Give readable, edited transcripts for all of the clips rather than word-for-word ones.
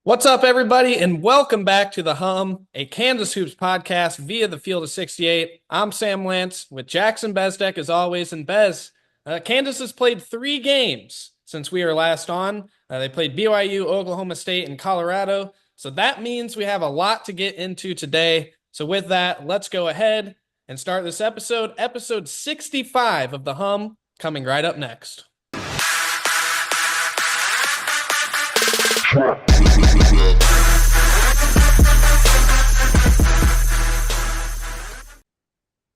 What's up, everybody, and welcome back to The Hum, a Kansas Hoops podcast via the Field of 68. I'm Sam Lance with Jackson Bezdek, as always. And Bez, Kansas has played 3 games since we were last on. They played BYU, Oklahoma State, and Colorado. So that means we have a lot to get into today. So with that, let's go ahead and start this episode 65 of The Hum, coming right up next.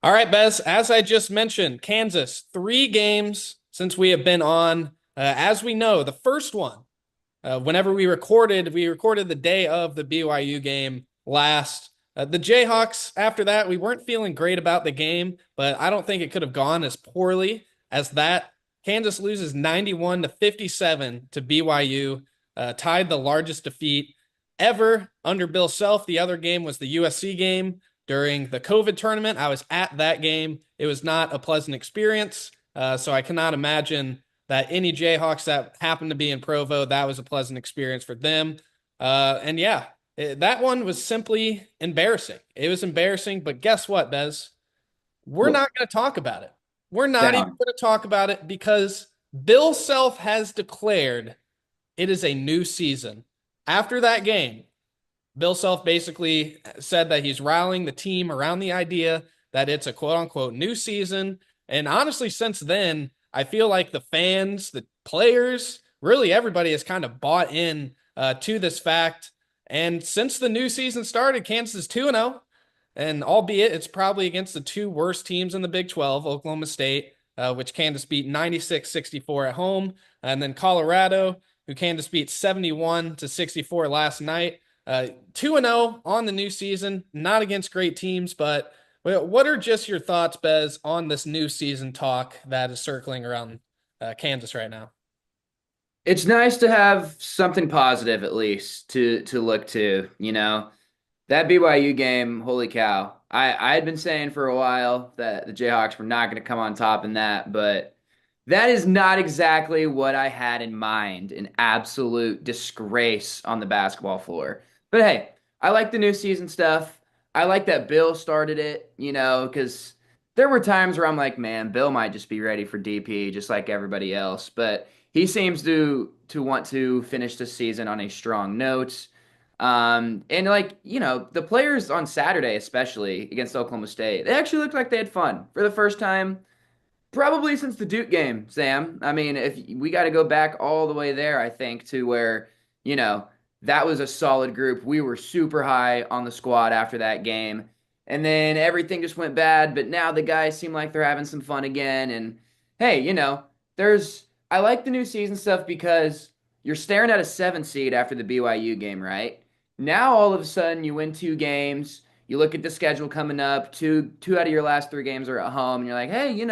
All right, Bez, as I just mentioned, Kansas, 3 games since we have been on. As we know, the first one, whenever we recorded the day of the BYU game last. The Jayhawks, after that, we weren't feeling great about the game, but I don't think it could have gone as poorly as that. Kansas loses 91-57 to BYU, tied the largest defeat ever under Bill Self. The other game was the USC game during the COVID tournament. I was at that game. It was not a pleasant experience, so I cannot imagine that any Jayhawks that happened to be in Provo, that was a pleasant experience for them. That one was simply embarrassing. It was embarrassing, but guess what, Bez? We're not going to talk about it. We're not even going to talk about it because Bill Self has declared it is a new season. After that game, Bill Self basically said that he's rallying the team around the idea that it's a quote-unquote new season. And honestly, since then, I feel like the fans, the players, really everybody has kind of bought in to this fact. And since the new season started, Kansas is 2-0. And albeit it's probably against the 2 worst teams in the Big 12, Oklahoma State, which Kansas beat 96-64 at home. And then Colorado, who Kansas beat 71-64 last night. 2-0 on the new season, not against great teams, but what are just your thoughts, Bez, on this new season talk that is circling around Kansas right now? It's nice to have something positive at least to look to, That BYU game, holy cow. I had been saying for a while that the Jayhawks were not going to come on top in that, but that is not exactly what I had in mind, an absolute disgrace on the basketball floor. But hey, I like the new season stuff. I like that Bill started it, because there were times where I'm like, man, Bill might just be ready for DP just like everybody else. But he seems to want to finish the season on a strong note. And the players on Saturday, especially against Oklahoma State, they actually looked like they had fun for the first time probably since the Duke game, Sam. I mean, if we got to go back all the way there, I think, to where, you know, that was a solid group. We were super high on the squad after that game. And then everything just went bad, but now the guys seem like they're having some fun again. And hey, I like the new season stuff because you're staring at a 7 seed after the BYU game, right? Now all of a sudden you win 2 games. You look at the schedule coming up. Two out of your last 3 games are at home, and you're like, hey,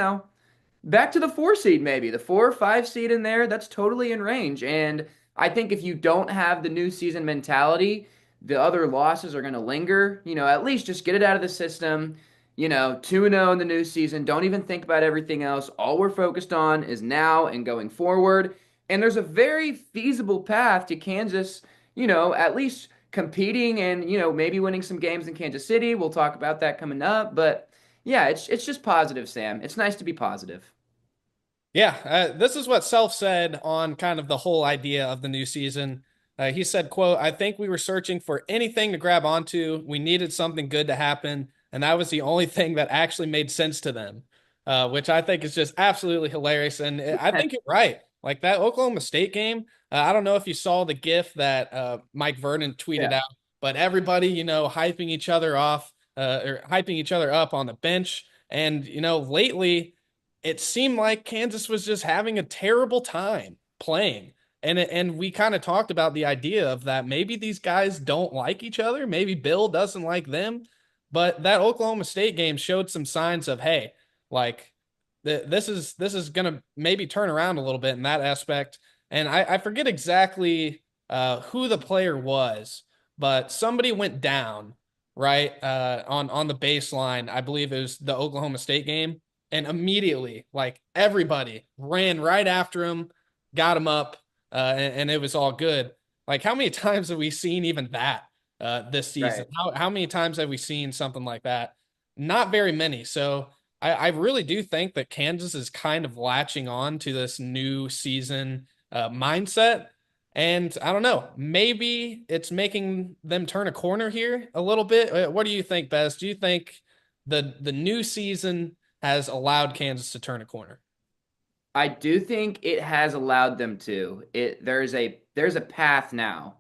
back to the 4 seed, maybe the 4 or 5 seed in there. That's totally in range. And I think if you don't have the new season mentality, the other losses are going to linger. At least just get it out of the system. 2-0 in the new season. Don't even think about everything else. All we're focused on is now and going forward. And there's a very feasible path to Kansas, at least competing and, maybe winning some games in Kansas City. We'll talk about that coming up. But yeah, it's just positive, Sam. It's nice to be positive. Yeah, this is what Self said on kind of the whole idea of the new season. He said, quote, I think we were searching for anything to grab onto. We needed something good to happen, and that was the only thing that actually made sense to them, which I think is just absolutely hilarious. And I think you're right. Like that Oklahoma State game, I don't know if you saw the GIF that Mike Vernon tweeted Yeah. out, but everybody, hyping each other off or hyping each other up on the bench. And, lately, it seemed like Kansas was just having a terrible time playing. And we kind of talked about the idea of that maybe these guys don't like each other, maybe Bill doesn't like them, but that Oklahoma State game showed some signs of, hey, like this is gonna maybe turn around a little bit in that aspect. And I forget exactly who the player was, but somebody went down right on the baseline. I believe it was the Oklahoma State game, and immediately, like everybody ran right after him, got him up, and it was all good. Like, how many times have we seen even that this season? Right. How many times have we seen something like that? Not very many. So I really do think that Kansas is kind of latching on to this new season mindset. And I don't know, maybe it's making them turn a corner here a little bit. What do you think, Bez? Do you think the new season has allowed Kansas to turn a corner? I do think it has allowed them to. There's a path now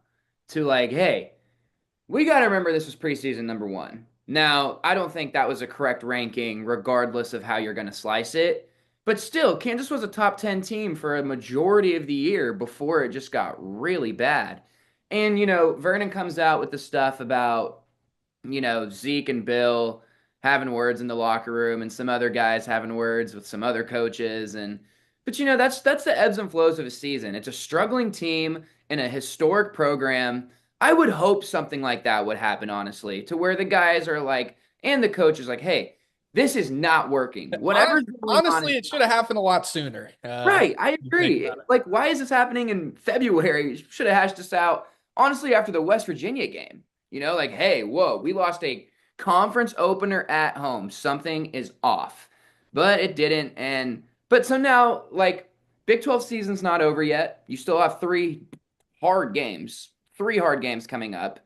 to like, hey, we got to remember this was preseason number one. Now, I don't think that was a correct ranking, regardless of how you're going to slice it. But still, Kansas was a top 10 team for a majority of the year before it just got really bad. And, Vernon comes out with the stuff about, Zeke and Bill having words in the locker room and some other guys having words with some other coaches. But, that's the ebbs and flows of a season. It's a struggling team in a historic program. I would hope something like that would happen, honestly, to where the guys are like, and the coach is like, hey, this is not working. Whatever's going on Honestly, is it should have happened a lot sooner. right. I You think agree. about it. Like, why is this happening in February? Should have hashed this out, honestly, after the West Virginia game. Like, hey, whoa, we lost a conference opener at home. Something is off. But it didn't. But so now, like, Big 12 season's not over yet. You still have three hard games coming up,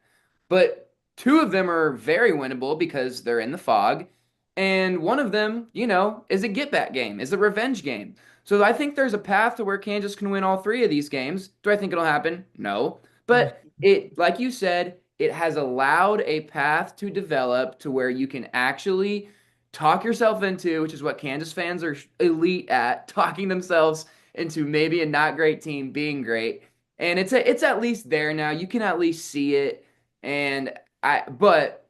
but two of them are very winnable because they're in the fog. And one of them, is a get back game, is a revenge game. So I think there's a path to where Kansas can win all three of these games. Do I think it'll happen? No. But like you said, it has allowed a path to develop to where you can actually talk yourself into, which is what Kansas fans are elite at, talking themselves into maybe a not great team being great. And it's at least there now. You can at least see it. But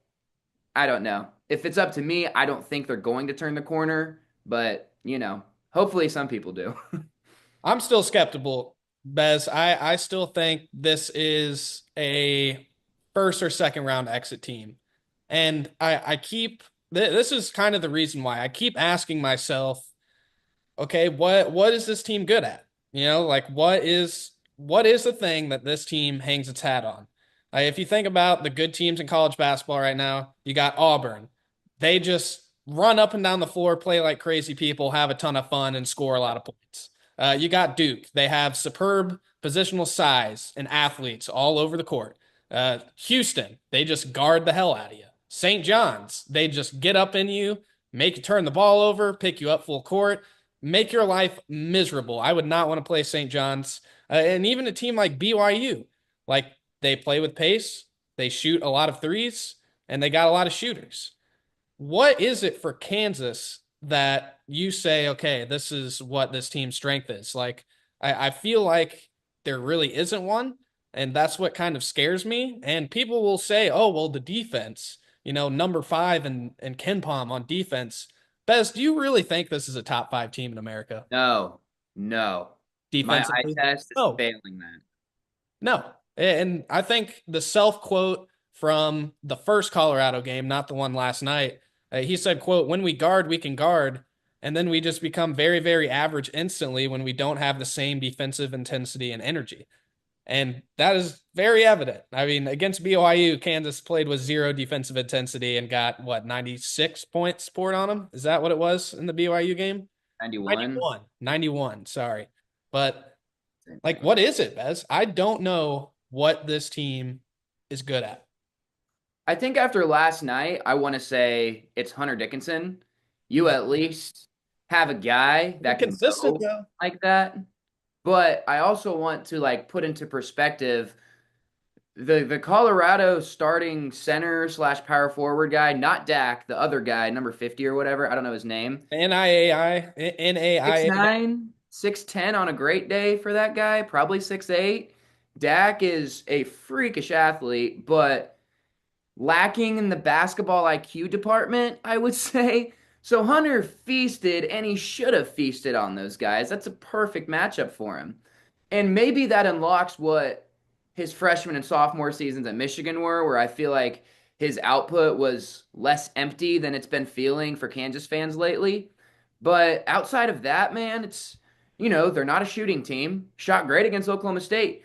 I don't know. If it's up to me, I don't think they're going to turn the corner, but hopefully some people do. I'm still skeptical, Bez. I still think this is a first or second round exit team. And I keep this is kind of the reason why I keep asking myself, okay, what is this team good at? Like what is the thing that this team hangs its hat on? If you think about the good teams in college basketball right now, you got Auburn. They just run up and down the floor, play like crazy people, have a ton of fun, and score a lot of points. You got Duke. They have superb positional size and athletes all over the court. Houston, they just guard the hell out of you. St. John's, they just get up in you, make you turn the ball over, pick you up full court, make your life miserable. I would not want to play St. John's. And even a team like BYU, like they play with pace, they shoot a lot of threes, and they got a lot of shooters. What is it for Kansas that you say, okay, this is what this team's strength is? Like, I feel like there really isn't one, and that's what kind of scares me. And people will say, oh, well, the defense, number five and Ken Palm on defense. Bez, do you really think this is a top five team in America No, no. My eye defensively? test is No, failing that. no. And I think the self quote from the first Colorado game, not the one last night, he said, quote, when we guard, we can guard. And then we just become very, very average instantly when we don't have the same defensive intensity and energy. And that is very evident. I mean, against BYU, Kansas played with zero defensive intensity and got, what, 96 points poured on them? Is that what it was in the BYU game? 91. 91. 91, sorry. But, like, what is it, Bez? I don't know what this team is good at. I think after last night, I want to say it's Hunter Dickinson. You at least have a guy that can Consistent, go though. like that. But I also want to like put into perspective the Colorado starting center slash power forward guy, not Dak, the other guy, number 50 or whatever. I don't know his name. NIAI, Six NAIA. nine, 6'10" on a great day for that guy, probably 6'8". Dak is a freakish athlete, but lacking in the basketball IQ department, I would say. So Hunter feasted, and he should have feasted on those guys. That's a perfect matchup for him. And maybe that unlocks what his freshman and sophomore seasons at Michigan were, where I feel like his output was less empty than it's been feeling for Kansas fans lately. But outside of that, man, they're not a shooting team. Shot great against Oklahoma State.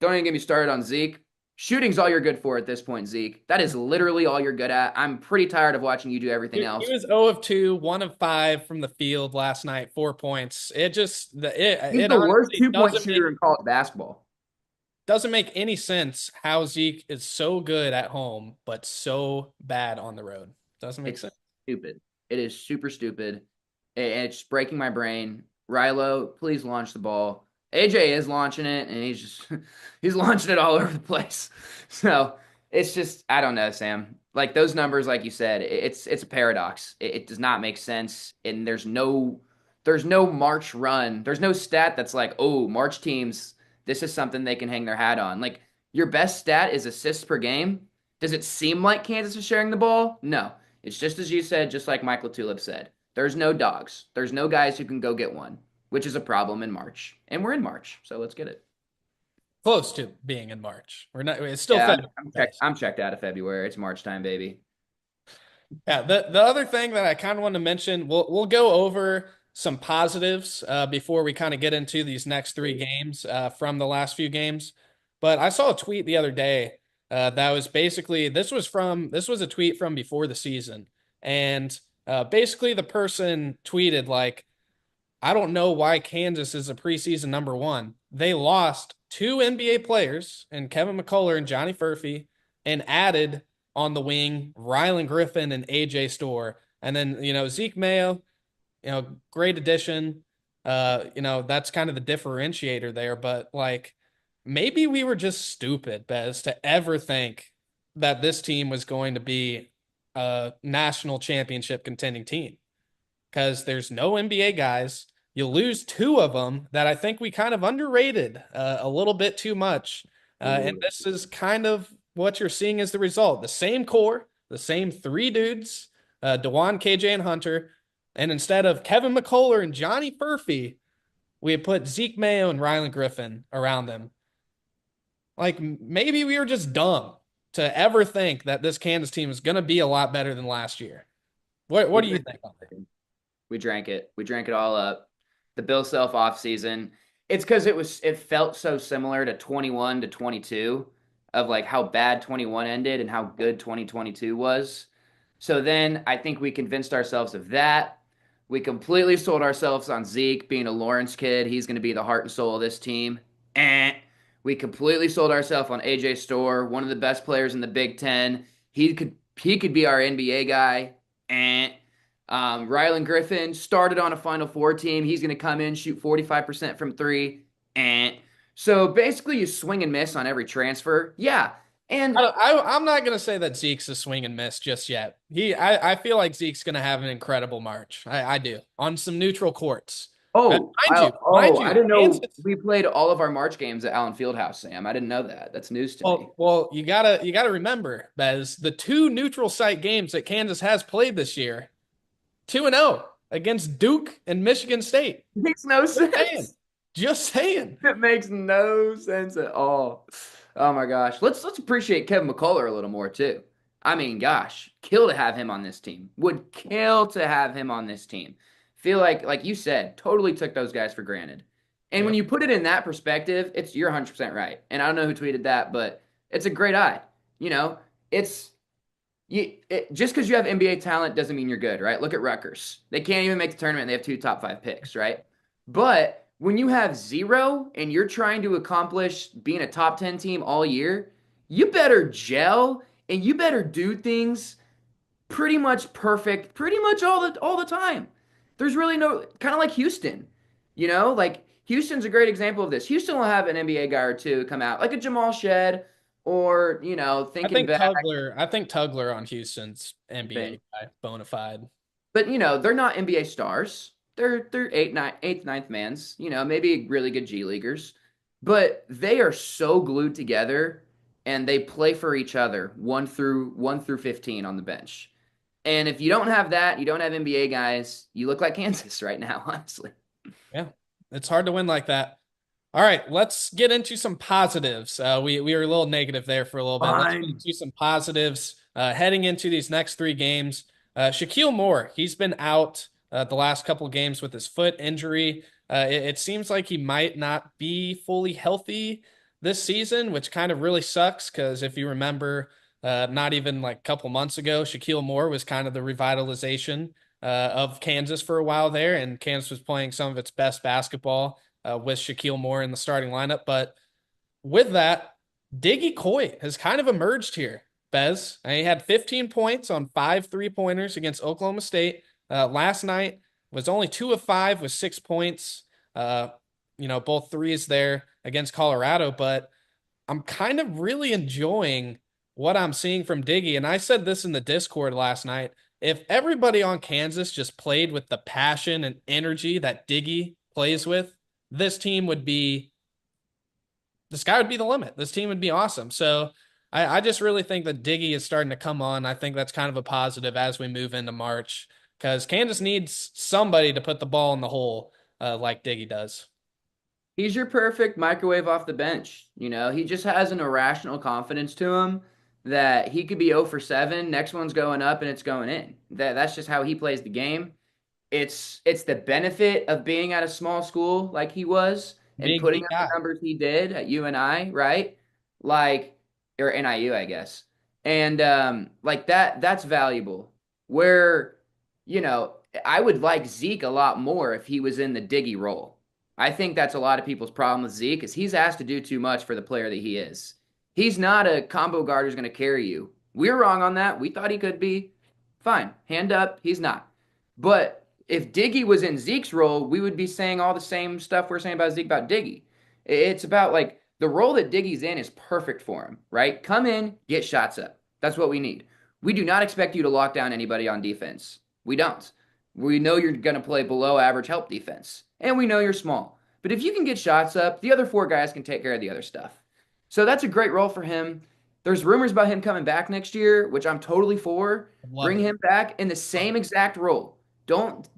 Don't even get me started on Zeke. Shooting's all you're good for at this point, Zeke. That is literally all you're good at. I'm pretty tired of watching you do everything He else. was 0 of 2, 1 of 5 from the field last night, 4 points. He's It the worst honestly 2-point shooter in college basketball. doesn't make any sense how Zeke is so good at home, but so bad on the road. Doesn't make It's sense. stupid. It is super stupid. And it's breaking my brain. Rilo, please launch the ball. AJ is launching it, and he's launching it all over the place. So it's just I don't know, Sam. Like those numbers, like you said, it's a paradox. It does not make sense, and there's no March run. There's no stat that's like, oh, March teams, this is something they can hang their hat on. Like your best stat is assists per game. Does it seem like Kansas is sharing the ball? No. It's just as you said, just like Michael Tulip said. There's no dogs. There's no guys who can go get one, which is a problem in March. And we're in March, so let's get it. Close to being in March. We're not. It's still Yeah, February. I'm checked out of February. It's March time, baby. Yeah. The other thing that I kind of want to mention, we'll go over some positives before we kind of get into these next three games from the last few games. But I saw a tweet the other day that was basically this was a tweet from before the season, and basically the person tweeted like, I don't know why Kansas is a preseason number one. They lost two NBA players and Kevin McCullough and Johnny Furphy and added on the wing Rylan Griffin and AJ Storr. And then, Zeke Mayo, great addition. That's kind of the differentiator there. But like maybe we were just stupid, Bez, to ever think that this team was going to be a national championship contending team because there's no NBA guys. You lose two of them that I think we kind of underrated a little bit too much. And this is kind of what you're seeing as the result. The same core, the same three dudes, DeJuan, KJ, and Hunter. And instead of Kevin McCullough and Johnny Furphy, we had put Zeke Mayo and Rylan Griffin around them. Like maybe we were just dumb to ever think that this Kansas team is going to be a lot better than last year. What do you think on it? We drank it. We drank it all up. The Bill Self off season. It's because it felt so similar to 21 to 22 of like how bad 21 ended and how good 2022 was. So then I think we convinced ourselves of that. We completely sold ourselves on Zeke being a Lawrence kid. He's going to be the heart and soul of this team. We completely sold ourselves on AJ Storr, one of the best players in the Big Ten. He could be our NBA guy. Rylan Griffin started on a Final Four team. He's going to come in, shoot 45% from three. So basically, you swing and miss on every transfer. Yeah. And I'm not going to say that Zeke's a swing and miss just yet. I feel like Zeke's going to have an incredible March. I do on some neutral courts. I didn't know we played all of our March games at Allen Fieldhouse, Sam. I didn't know that. That's news to me. Well, you gotta remember, Bez, the two neutral site games that Kansas has played this year, 2-0 against Duke and Michigan State. Makes no sense. Just saying. It makes no sense at all. Oh my gosh. Let's appreciate Kevin McCullough a little more too. I mean, gosh, kill to have him on this team. Would kill to have him on this team. Feel like you said, totally took those guys for granted. And when you put it in that perspective, you're 100% right. And I don't know who tweeted that, but it's a great eye. Just because you have NBA talent doesn't mean you're good, right? Look at Rutgers. They can't even make the tournament. And they have two top 5 picks, right? But when you have zero and you're trying to accomplish being a top 10 team all year, you better gel and you better do things pretty much perfect, pretty much all the time. There's really no kind of like Houston, like Houston's a great example of this. Houston will have an NBA guy or two come out, like a Jamal Shed, or thinking back. I think Tugler on Houston's NBA guy, bona fide. But they're not NBA stars. They're eighth, ninth mans. Maybe really good G leaguers, but they are so glued together, and they play for each other 1 through 15 on the bench. And if you don't have that, you don't have NBA guys, you look like Kansas right now, honestly. Yeah, it's hard to win like that. All right, let's get into some positives. We were a little negative there for a little bit. Let's get into some positives heading into these next three games. Shaquille Moore, he's been out the last couple of games with his foot injury. It seems like he might not be fully healthy this season, which kind of really sucks because if you remember, not even like a couple months ago, Shaquille Moore was kind of the revitalization of Kansas for a while there, and Kansas was playing some of its best basketball with Shaquille Moore in the starting lineup. But with that, Diggy Coit has kind of emerged here, Bez. And he had 15 points on 5 3-pointers against Oklahoma State. Last night was only 2 of 5 with 6 points. Uh, both threes there against Colorado, but I'm kind of really enjoying what I'm seeing from Diggy. And I said this in the Discord last night. If everybody on Kansas just played with the passion and energy that Diggy plays with, this team would be the sky would be the limit. This team would be awesome. So I just really think that Diggy is starting to come on. I think that's kind of a positive as we move into March because Kansas needs somebody to put the ball in the hole like Diggy does. He's your perfect microwave off the bench. He just has an irrational confidence to him that he could be 0 for 7. Next one's going up and it's going in. That's just how he plays the game. It's the benefit of being at a small school like he was and Being putting the up the guy. numbers he did at UNI, right? Like or NIU, I guess. And like that's valuable. Where, you know, I would like Zeke a lot more if he was in the Diggy role. I think that's a lot of people's problem with Zeke is he's asked to do too much for the player that he is. He's not a combo guard who's going to carry you. We're wrong on that. We thought he could be. Fine. Hand up. He's not. But if Diggy was in Zeke's role, we would be saying all the same stuff we're saying about Zeke about Diggy. It's about like the role that Diggy's in is perfect for him, right? Come in, get shots up. That's what we need. We do not expect you to lock down anybody on defense. We don't. We know you're going to play below average help defense, and we know you're small. But if you can get shots up, the other 4 guys can take care of the other stuff. So that's a great role for him. There's rumors about him coming back next year, which I'm totally for. Love Bring it. him back in the Love same it. exact role. Don't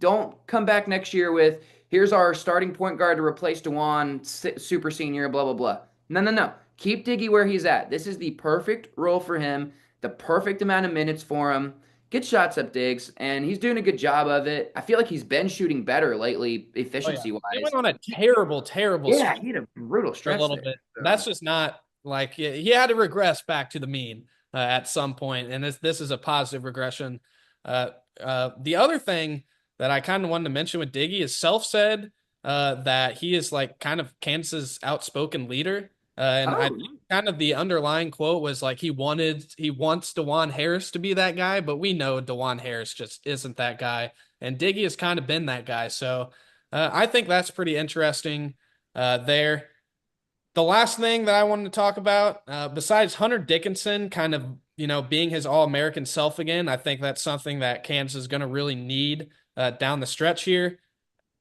come back next year with here's our starting point guard to replace Dewan, super senior, blah blah blah. No, no, no. Keep Diggy where he's at. This is the perfect role for him, the perfect amount of minutes for him. Get shots up, Diggs, and he's doing a good job of it. I feel like he's been shooting better lately, Oh yeah. efficiency He went wise. on a terrible, terrible Yeah, streak he had a brutal for a stretch little there. bit. That's So just not like he had to regress back to the mean at some point, and this is a positive regression. Uh, the other thing that I kind of wanted to mention with Diggy is Self said that he is like kind of Kansas' outspoken leader, and I oh, think kind of the underlying quote was like he wants Dewan Harris to be that guy, but we know Dewan Harris just isn't that guy, and Diggy has kind of been that guy. So I think that's pretty interesting there. The last thing that I wanted to talk about, besides Hunter Dickinson kind of, being his All-American self again, I think that's something that Kansas is going to really need down the stretch here.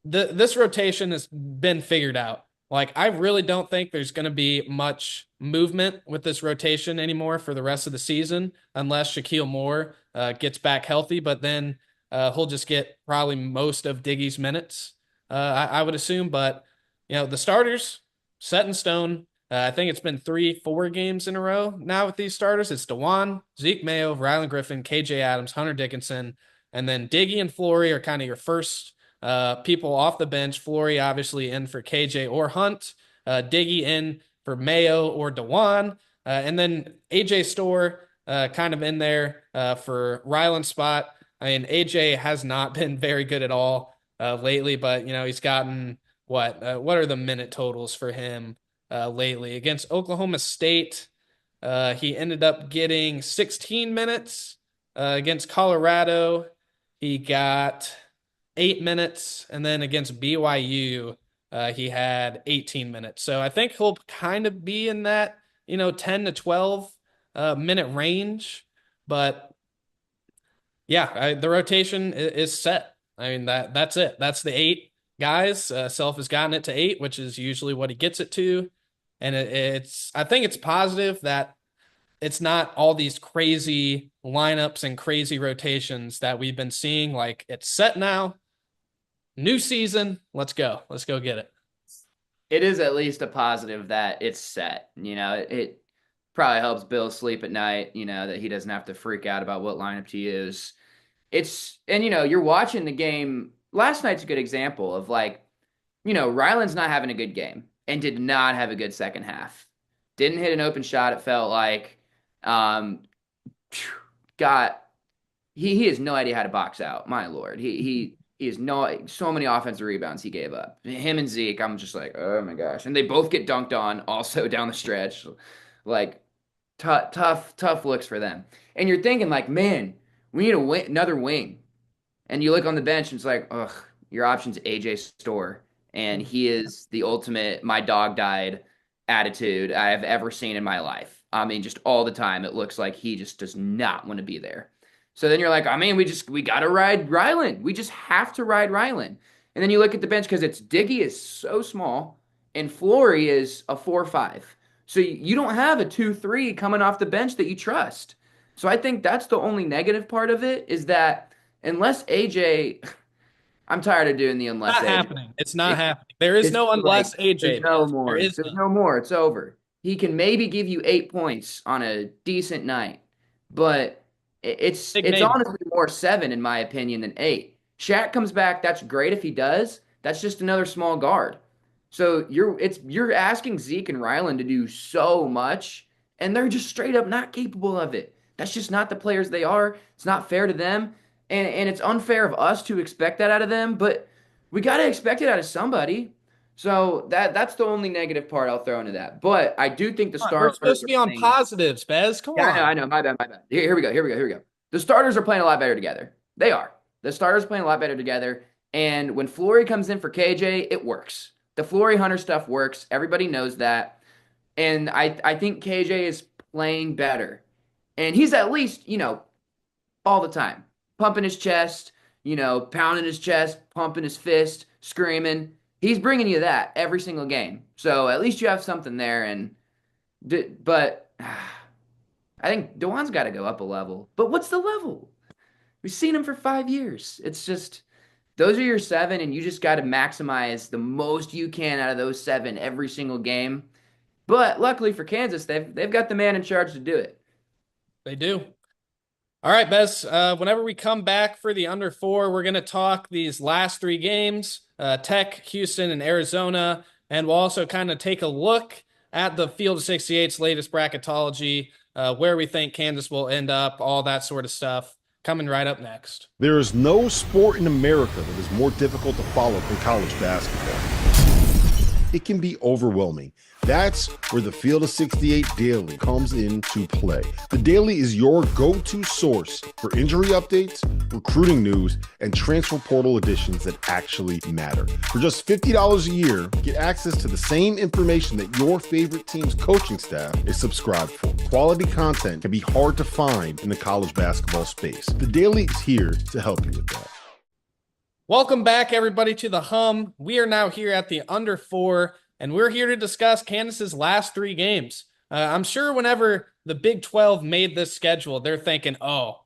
This rotation has been figured out. Like, I really don't think there's going to be much movement with this rotation anymore for the rest of the season, unless Shaquille Moore gets back healthy. But then he'll just get probably most of Diggy's minutes, I would assume. But the starters set in stone. I think it's been 3, 4 games in a row now with these starters. It's Dewan, Zeke Mayo, Rylan Griffin, KJ Adams, Hunter Dickinson, and then Diggy and Flory are kind of your first people off the bench. Flory obviously in for KJ or Hunt. Diggy in for Mayo or Dewan. And then AJ Store kind of in there for Ryland's spot. I mean, AJ has not been very good at all lately, but he's gotten what are the minute totals for him lately against Oklahoma State? He ended up getting 16 minutes against Colorado. He got 8 minutes, and then against BYU, he had 18 minutes. So I think he'll kind of be in that 10 to 12 minute range. But yeah, the rotation is set. I mean that's it. That's the 8 guys. Self has gotten it to 8, which is usually what he gets it to, and it's I think it's positive that it's not all these crazy lineups and crazy rotations that we've been seeing. Like it's set now, new season. Let's go. Let's go get it. it is at least a positive that it's set. It probably helps Bill sleep at night, that he doesn't have to freak out about what lineup to use. And you're watching the game. Last night's a good example of like, Ryland's not having a good game and did not have a good second half. Didn't hit an open shot, it felt like. Um, got he has no idea how to box out. My lord, he has no so many offensive rebounds he gave up. Him and Zeke, I'm just like, oh my gosh, and they both get dunked on also down the stretch, like tough looks for them. And you're thinking like, man, we need another wing. And you look on the bench and it's like, ugh, your option's AJ Store. And he is the ultimate my dog died attitude I have ever seen in my life. I mean, just all the time, it looks like he just does not want to be there. So then you're like, I mean, we gotta ride Ryland. We just have to ride Ryland. And then you look at the bench because it's Diggy is so small and Flory is a 4-5. So you don't have a 2-3 coming off the bench that you trust. So I think that's the only negative part of it is that unless AJ, I'm tired of doing the unless Not AJ. happening. It's not happening. There is It's no like unless there's AJ, no Bez. There more. is There's none. no more. It's over. He can maybe give you 8 points on a decent night, but Big it's maybe. honestly more 7 in my opinion than 8. Shaq comes back. That's great if he does. That's just another small guard. So you're asking Zeke and Ryland to do so much, and they're just straight up not capable of it. That's just not the players they are. It's not fair to them, and it's unfair of us to expect that out of them. But we got to expect it out of somebody. So that's the only negative part I'll throw into that. But I do think the Come on, we're starters supposed to are be on playing. positives, Bez. Come Yeah, I know, on. I know. My bad, my bad. Here we go. The starters are playing a lot better together. They are. The starters playing a lot better together. And when Flory comes in for KJ, it works. The Flory Hunter stuff works. Everybody knows that. And I think KJ is playing better. And he's at least, all the time. Pumping his chest, pounding his chest, pumping his fist, screaming. He's bringing you that every single game. So at least you have something there. But I think Dewan's got to go up a level. But what's the level? We've seen him for 5 years. It's just those are your 7, and you just got to maximize the most you can out of those 7 every single game. But luckily for Kansas, they've got the man in charge to do it. They do. All right, Bez. Whenever we come back for the under 4, we're going to talk these last 3 games, Tech, Houston, and Arizona. And we'll also kind of take a look at the Field of 68's latest bracketology, where we think Kansas will end up, all that sort of stuff. Coming right up next. There is no sport in America that is more difficult to follow than college basketball. It can be overwhelming. That's where the Field of 68 Daily comes into play. The Daily is your go-to source for injury updates, recruiting news, and transfer portal additions that actually matter. For just $50 a year, get access to the same information that your favorite team's coaching staff is subscribed for. Quality content can be hard to find in the college basketball space. The Daily is here to help you with that. Welcome back, everybody, to the Hum. We are now here at the under 4, and we're here to discuss Kansas's last 3 games. I'm sure whenever the Big 12 made this schedule, they're thinking, oh,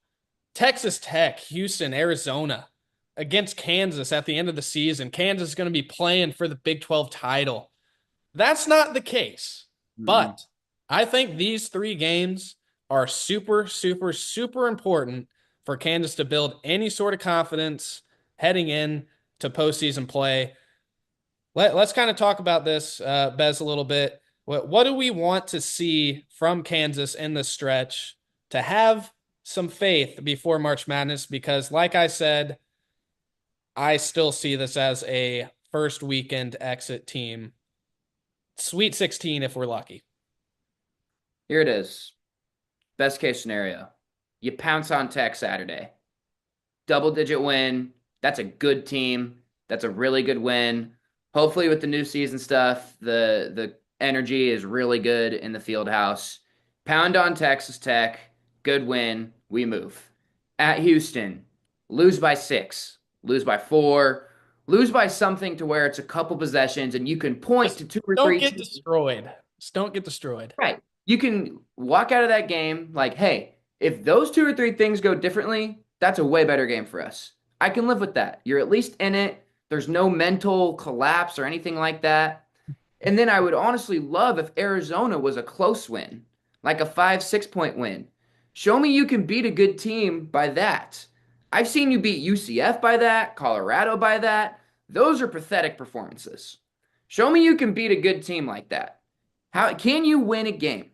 Texas Tech, Houston, Arizona against Kansas at the end of the season. Kansas is going to be playing for the Big 12 title. That's not the case. But I think these 3 games are super, super, super important for Kansas to build any sort of confidence heading in to postseason play. Let's kind of talk about this, Bez, a little bit. What do we want to see from Kansas in this stretch to have some faith before March Madness? Because like I said, I still see this as a first weekend exit team. Sweet 16 if we're lucky. Here it is. Best case scenario. You pounce on Tech Saturday. Double-digit win. That's a good team. That's a really good win. Hopefully with the new season stuff, the energy is really good in the field house. Pound on Texas Tech. Good win. We move. At Houston, lose by 6, lose by 4, lose by something to where it's a couple possessions and you can point to 2 or Don't 3 get teams. destroyed. Just don't get destroyed. Right. You can walk out of that game like, hey, if those 2 or 3 things go differently, that's a way better game for us. I can live with that. You're at least in it. There's no mental collapse or anything like that. And then I would honestly love if Arizona was a close win, like a 5-6 point win. Show me you can beat a good team by that. I've seen you beat UCF by that, Colorado by that. Those are pathetic performances. Show me you can beat a good team like that. How can you win a game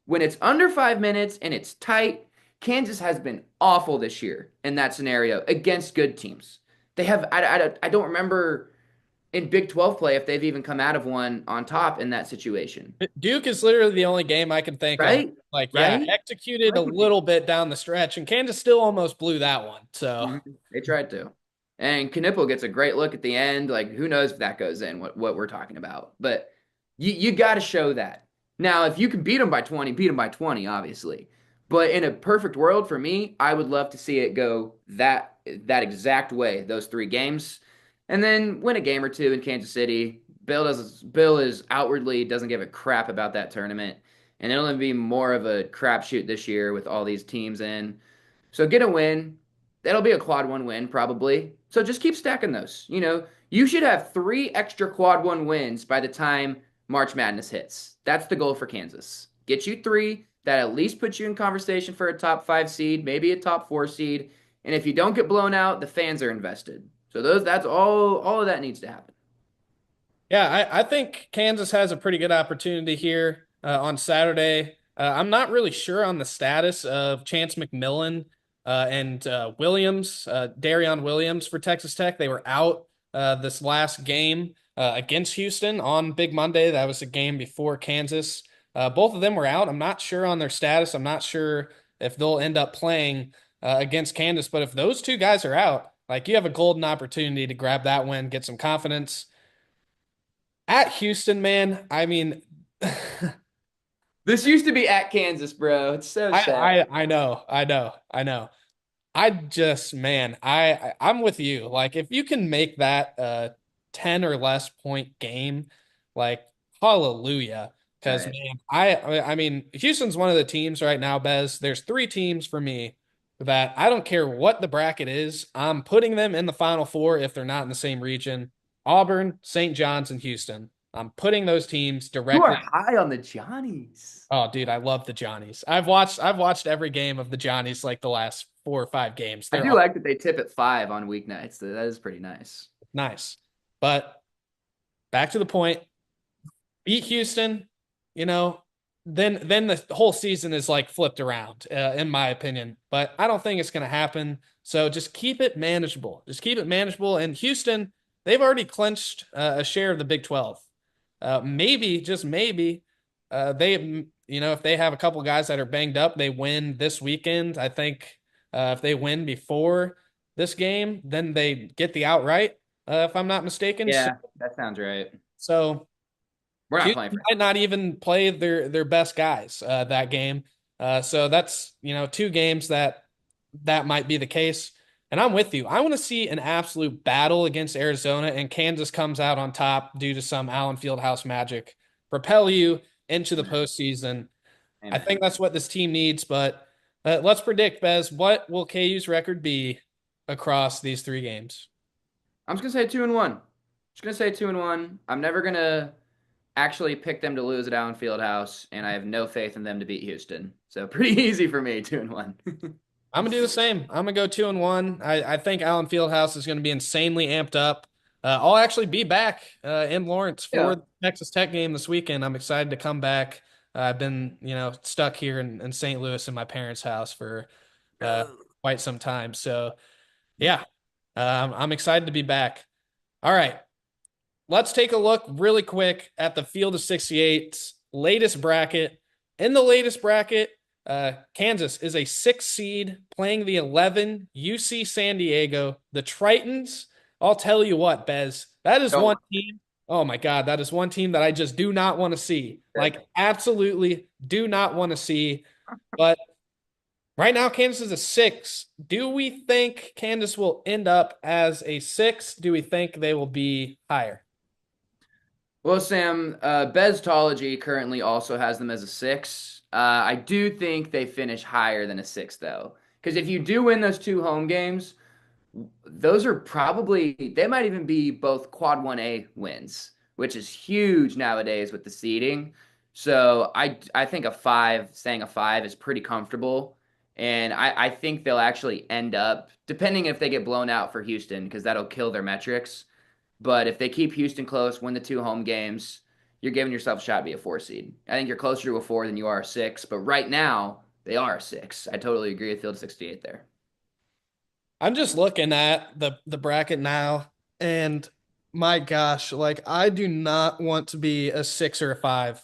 when it's under 5 minutes and it's tight? Kansas has been awful this year in that scenario against good teams. They have, I don't remember in Big 12 play if they've even come out of one on top in that situation. Duke is literally the only game I can think of. Right? Like, yeah, Right? executed a little bit down the stretch, and Kansas still almost blew that one. So, They tried to. And Knipple gets a great look at the end. Like, who knows if that goes in, what we're talking about. But you got to show that. Now, if you can beat them by 20, beat them by 20, obviously. But in a perfect world for me, I would love to see it go that exact way, those 3 games. And then win a game or two in Kansas City. Bill is outwardly doesn't give a crap about that tournament. And it'll be more of a crapshoot this year with all these teams in. So get a win. That'll be a quad one win probably. So just keep stacking those. You should have 3 extra quad one wins by the time March Madness hits. That's the goal for Kansas. Get you 3 that at least puts you in conversation for a top 5 seed, maybe a top 4 seed. And if you don't get blown out, the fans are invested. So that's all of that needs to happen. yeah, I think Kansas has a pretty good opportunity here on Saturday. I'm not really sure on the status of Chance McMillan and Williams, Darion Williams for Texas Tech. They were out this last game against Houston on Big Monday. That was a game before Kansas. Both of them were out. I'm not sure on their status. I'm not sure if they'll end up playing against Kansas. But if those 2 guys are out, like you have a golden opportunity to grab that win, get some confidence. At Houston, man, I mean, This used to be at Kansas, bro. It's so sad. I know, I know. I just, man, I'm with you. Like, if you can make that a 10 or less point game, like, hallelujah. Because, Right. man, I mean, Houston's one of the teams right now, Bez. There's 3 teams for me that I don't care what the bracket is. I'm putting them in the Final Four if they're not in the same region. Auburn, St. John's, and Houston. I'm putting those teams You are directly. high on the Johnnies. Oh, dude, I love the Johnnies. I've watched every game of the Johnnies like the last 4 or 5 games. I They're do all like that they tip at 5 on weeknights. That is pretty nice. nice. But back to the point, beat Houston, you know, then the whole season is like flipped around, in my opinion. But I don't think it's going to happen. So just keep it manageable. Just keep it manageable. And Houston, they've already clinched a share of the Big 12. Maybe, just maybe, if they have a couple guys that are banged up, they win this weekend. I think if they win before this game, then they get the outright, if I'm not mistaken. So, Yeah, that sounds right. so We're not playing Houston for might not even play their best guys that game. So that's 2 games that might be the case. And I'm with you. I want to see an absolute battle against Arizona, and Kansas comes out on top due to some Allen Fieldhouse magic, propel you into the postseason. I Amen. think that's what this team needs. But let's predict, Bez. What will KU's record be across these 3 games? I'm just gonna say 2-1. Just gonna say 2-1. I'm never gonna actually pick them to lose at Allen Fieldhouse, and I have no faith in them to beat Houston. So pretty easy for me, 2-1. I'm gonna do the same. I'm gonna go 2-1. I think Allen Fieldhouse is gonna be insanely amped up. I'll actually be back in Lawrence Yeah. for the Texas Tech game this weekend. I'm excited to come back. I've been, stuck here in St. Louis in my parents' house for uh, quite some time. So yeah, I'm excited to be back. All right, let's take a look really quick at the Field of 68's latest bracket. In the latest bracket, Kansas is a 6 seed playing the 11 UC San Diego. The Tritons, I'll tell you what, Bez, that is Don't one team. Oh my God, that is one team that I just do not want to see. Like, absolutely do not want to see. But right now, Kansas is a 6. Do we think Kansas will end up as a 6? Do we think they will be higher? Well, Sam, Bestology currently also has them as a 6. I do think they finish higher than a 6, though. Because if you do win those 2 home games, those are probably, they might even be both quad 1A wins, which is huge nowadays with the seeding. So I think saying a 5 is pretty comfortable. And I think they'll actually end up, depending if they get blown out for Houston, because that'll kill their metrics. But if they keep Houston close, win the 2 home games, you're giving yourself a shot to be a 4 seed. I think you're closer to a 4 than you are a 6, but right now they are a 6. I totally agree with Field 68 there. I'm just looking at the bracket now, and my gosh, like I do not want to be a 6 or a 5.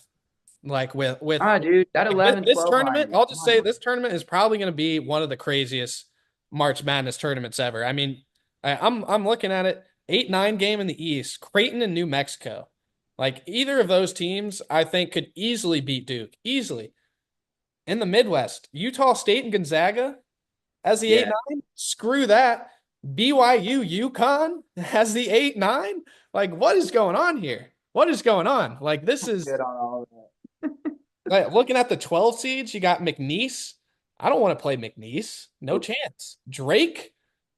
Like with Dude, that like 11 this 12 tournament, line. I'll just say this tournament is probably going to be one of the craziest March Madness tournaments ever. I mean, I'm looking at it, 8-9 game in the East, Creighton and New Mexico. Like either of those teams, I think could easily beat Duke, easily. In the Midwest, Utah State and Gonzaga as the 8-9. Screw that. BYU UConn has the 8-9. Like, what is going on here? What is going on? Like, this is Good on all of that. like, looking at the 12 seeds, you got McNeese. I don't want to play McNeese. No chance. Drake.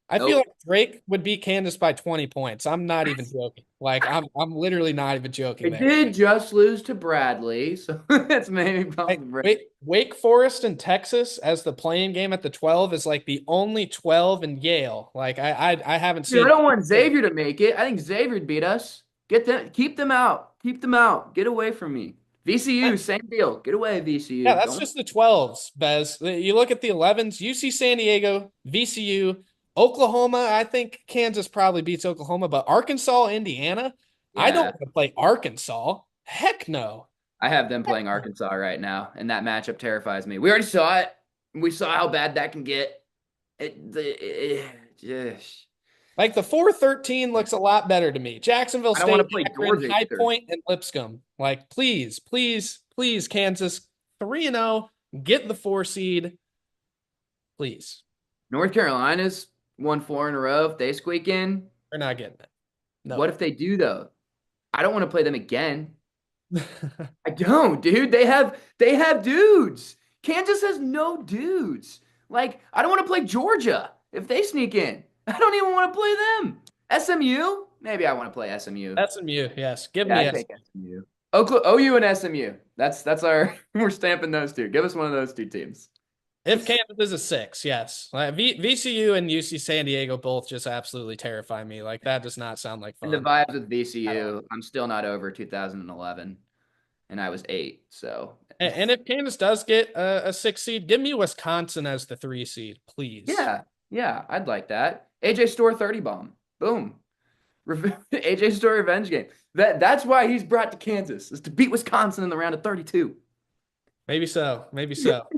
I feel like Drake would beat Kansas by 20 points. I'm not even joking. Like, I'm literally not even joking They there. did just lose to Bradley, so that's maybe probably Wake Forest and Texas as the playing game at the 12 is like the only 12 in Yale. Like I haven't Dude, seen. I don't want Xavier to make it. I think Xavier'd beat us. Get them, keep them out. Keep them out. Get away from me. VCU, same deal. Get away, VCU. Yeah, that's just the 12s, Bez. You look at the 11s, UC San Diego, VCU, Oklahoma. I think Kansas probably beats Oklahoma, but Arkansas, Indiana, I don't Yeah. want to play Arkansas. Heck no. I have them playing Arkansas right now, and that matchup terrifies me. We already saw it. We saw how bad that can get. Just. Like the 4-13 looks a lot better to me. Jacksonville I don't want State, to play Akron, Georgia High either. Point, and Lipscomb. Like, please, please, please, Kansas 3-0, get the 4 seed. Please. North Carolina's won 4 in a row. If they squeak in, They're not getting it. No. what if they do though? I don't want to play them again. I don't, dude. They have dudes. Kansas has no dudes. Like, I don't want to play Georgia if they sneak in. I don't even want to play them. SMU? Maybe I want to play SMU. SMU, yes. Give Yeah, me I take SMU. OU and SMU. That's our we're stamping those two. Give us one of those two teams. If Kansas is a 6, yes. Like VCU and UC San Diego both just absolutely terrify me. Like that does not sound like fun. And the vibes with VCU, I'm still not over 2011, and I was 8. So, and if Kansas does get a 6 seed, give me Wisconsin as the 3 seed, please. Yeah, I'd like that. AJ Store 30 bomb, boom. AJ Store revenge game. That's why he's brought to Kansas is to beat Wisconsin in the round of 32. Maybe so. Maybe so.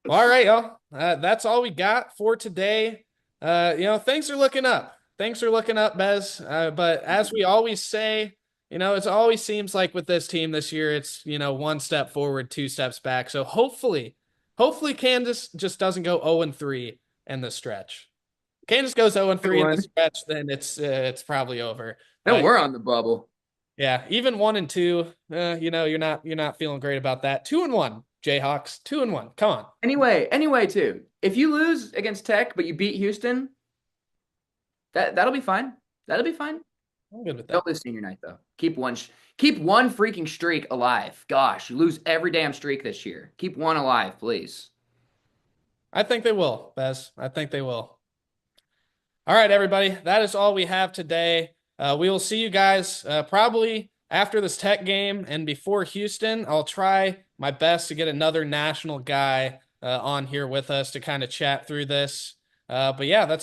Well, all right, y'all. That's all we got for today. Things are looking up. Things are looking up, Bez. But as we always say, it always seems like with this team this year, it's, one step forward, 2 steps back. So hopefully Kansas just doesn't go 0-3 in the stretch. Kansas goes 0-3 in the stretch, then it's probably over. Then we're on the bubble. Yeah, even 1-2, you're not feeling great about that. 2-1. Jayhawks 2-1. Come on. Anyway, too. If you lose against Tech, but you beat Houston, that'll be fine. That'll be fine. I'm good with that. Don't lose senior night though. Keep one freaking streak alive. Gosh, you lose every damn streak this year. Keep one alive, please. I think they will, Bez. I think they will. All right, everybody. That is all we have today. We will see you guys probably after this Tech game and before Houston. I'll try my best to get another national guy on here with us to kind of chat through this. But yeah, that's all.